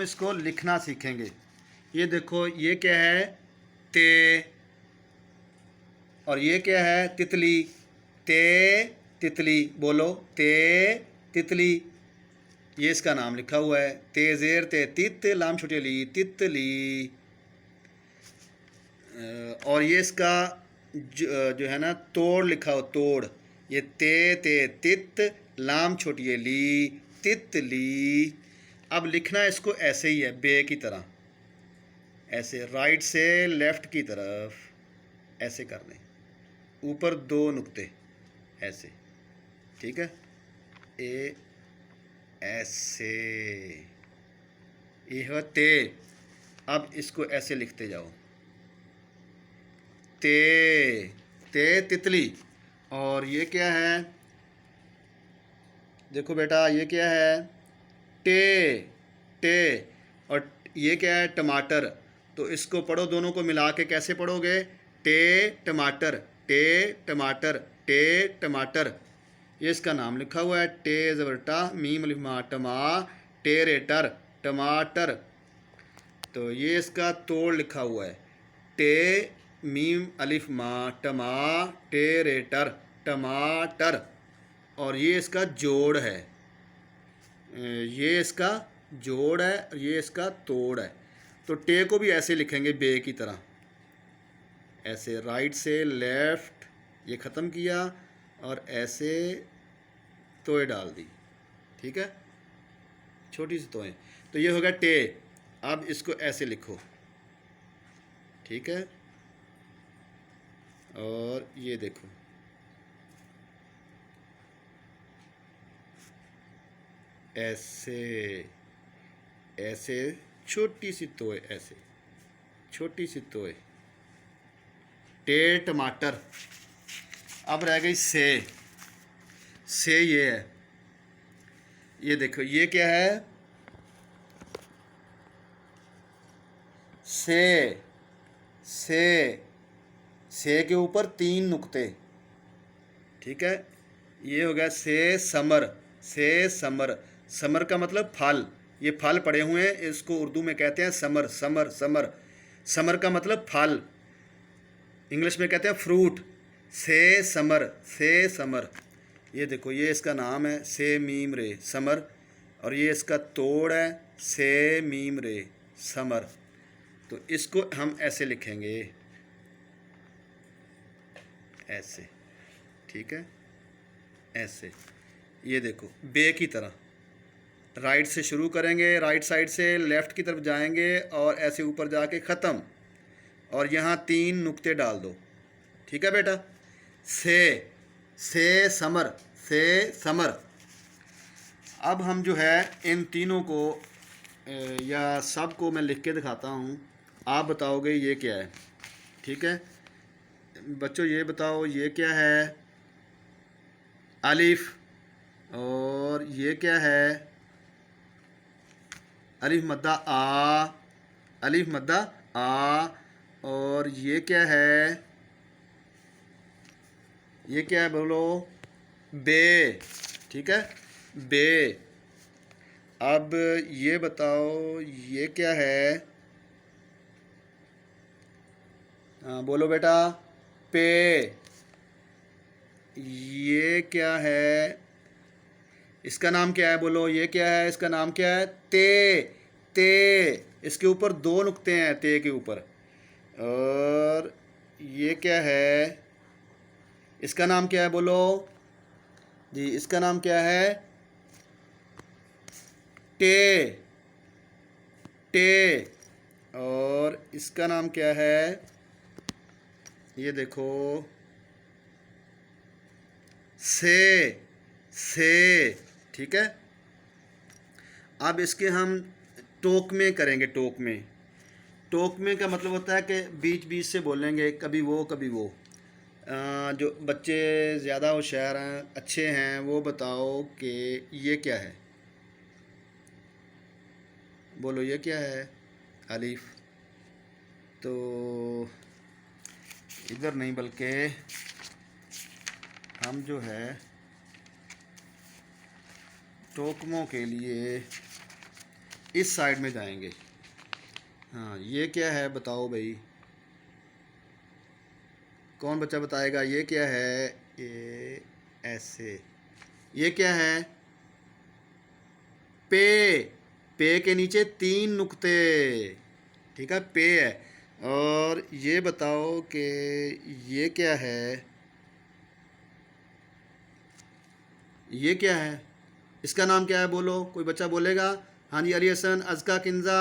इसको लिखना सीखेंगे। ये देखो, ये क्या है? ते। और ये क्या है? तितली। ते तितली। बोलो, ते तितली। ये इसका नाम लिखा हुआ है। ते जेर ते तित लाम छोटी ली, तितली। और ये इसका जो है ना, तोड़ लिखा हो, तोड़। ये ते तित लाम छोटी ली, तितली। अब लिखना इसको ऐसे ही है, बे की तरह। ऐसे राइट से लेफ्ट की तरफ ऐसे करने, ऊपर दो नुक्ते ऐसे। ठीक है, ए ऐसे। ये है ते। अब इसको ऐसे लिखते जाओ, ते ते तितली। और ये क्या है? देखो बेटा, ये क्या है? टे टे। और ये क्या है? टमाटर। तो इसको पढ़ो, दोनों को मिला के कैसे पढ़ोगे? टे टमाटर, टे टमाटर, टे टमाटर। ये इसका नाम लिखा हुआ है। टे ज़बरटा मीम अलिफ मा टमा, टेरेटर, टमाटर। तो ये इसका तोड़ लिखा हुआ है। टे मीम अलिफ मा टमा, टेरेटर, टमाटर। और ये इसका जोड़ है। ये इसका जोड़ है और ये इसका तोड़ है। तो टे को भी ऐसे लिखेंगे, बे की तरह। ऐसे राइट से लेफ्ट ये ख़त्म किया और ऐसे तोए डाल दी। ठीक है, छोटी सी तोएं। तो ये हो गया टे। अब इसको ऐसे लिखो। ठीक है, और ये देखो, ऐसे ऐसे छोटी सी तोए, ऐसे छोटी सी तोए। टे टमाटर। अब रह गई से। से ये है। ये देखो, ये क्या है? से से से के ऊपर तीन नुक्ते। ठीक है, ये हो गया से समर। से समर। समर का मतलब फल। ये फल पड़े हुए हैं, इसको उर्दू में कहते हैं समर। Summer summer. समर का मतलब फल, इंग्लिश में कहते हैं फ्रूट। से समर, से समर। ये देखो, ये इसका नाम है, से मीम रे समर। और ये इसका तोड़ है, से मीम रे समर। तो इसको हम ऐसे लिखेंगे, ऐसे। ठीक है, ऐसे। ये देखो, बे की तरह। राइट से शुरू करेंगे, राइट साइड से लेफ़्ट की तरफ जाएंगे और ऐसे ऊपर जाके ख़त्म। और यहाँ तीन नुक्ते डाल दो। ठीक है बेटा, से समर, से समर। अब हम जो है इन तीनों को या सब को मैं लिख के दिखाता हूँ, आप बताओगे ये क्या है। ठीक है बच्चों, ये बताओ ये क्या है? अलिफ। और ये क्या है? अलिफ मद्दा आ, अलिफ मद्दा आ। और ये क्या है? ये क्या है बोलो? बे। ठीक है, बे। अब ये बताओ ये क्या है? बोलो बेटा, पे। ये क्या है? इसका नाम क्या है? बोलो, ये क्या है? इसका नाम क्या है? ते ते। इसके ऊपर दो नुक्ते हैं, ते के ऊपर। और ये क्या है? इसका नाम क्या है? बोलो जी, इसका नाम क्या है? टे टे। और इसका नाम क्या है? ये देखो, से। ठीक है, अब इसके हम टोक में करेंगे। टोक में, टोक में का मतलब होता है कि बीच बीच से बोलेंगे, कभी वो कभी वो। जो बच्चे ज़्यादा होशियार हैं, अच्छे हैं, वो बताओ कि ये क्या है? बोलो, ये क्या है? अलीफ। तो इधर नहीं, बल्कि हम जो है टोकमों के लिए इस साइड में जाएंगे। हाँ, ये क्या है बताओ भाई, कौन बच्चा बताएगा ये क्या है? ये ऐसे, ये क्या है? पे। पे के नीचे 3 नुक्ते, ठीक है, पे है। और ये बताओ कि ये क्या है? ये क्या है? इसका नाम क्या है? बोलो, कोई बच्चा बोलेगा? हाँ जी, अली हसन, अज़का, किंजा,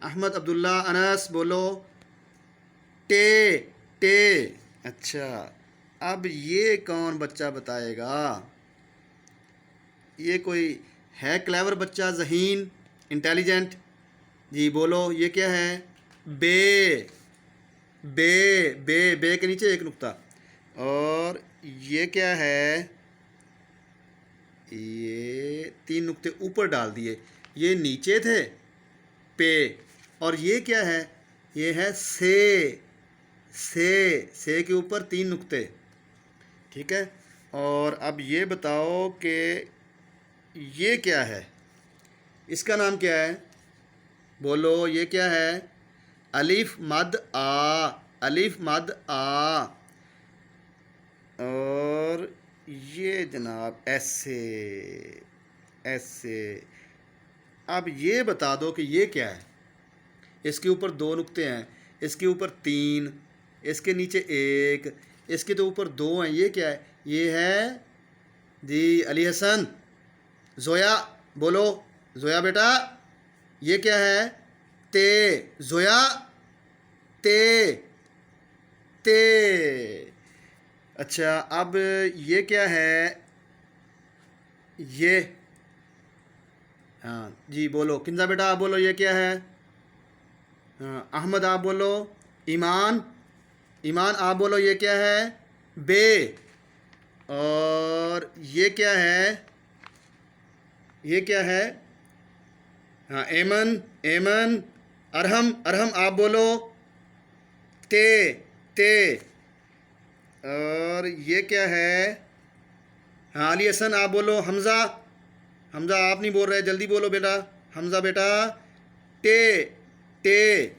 अहमद, अब्दुल्ला, अनस, बोलो। टे। टे। अच्छा, अब ये कौन बच्चा बताएगा? ये कोई है क्लेवर बच्चा, ज़हीन, इंटेलिजेंट? जी बोलो, ये क्या है? बे। बे। बे। बे के नीचे 1 नुक्ता। और ये क्या है? ये 3 नुक्ते ऊपर डाल दिए, ये नीचे थे पे। और ये क्या है? ये है से। से के ऊपर 3 नुक्ते, ठीक है। और अब ये बताओ कि ये क्या है? इसका नाम क्या है? बोलो, ये क्या है? अलिफ मद आ। अलिफ मद आ। और ये जनाब ऐसे। ऐसे। अब ये बता दो कि ये क्या है? इसके ऊपर 2 नुक्ते हैं, इसके ऊपर 3, इसके नीचे 1, इसके तो ऊपर 2 हैं। ये क्या है? ये है जी अली हसन, जोया, बोलो जोया बेटा, ये क्या है? ते। जोया, ते। ते। अच्छा, अब ये क्या है? ये, हाँ जी बोलो, किंजा बेटा आप बोलो, ये क्या है? हाँ, अहमद आप बोलो। ईमान, ईमान आप बोलो, ये क्या है? बे। और ये क्या है? ये क्या है? हाँ, एमन, एमन। अरहम, अरहम आप बोलो। ते। ते। और ये क्या है? हाँ, अली हसन आप बोलो। हमज़ा, हमज़ा आप नहीं बोल रहे, जल्दी बोलो बेटा। हमज़ा बेटा, टे। टे।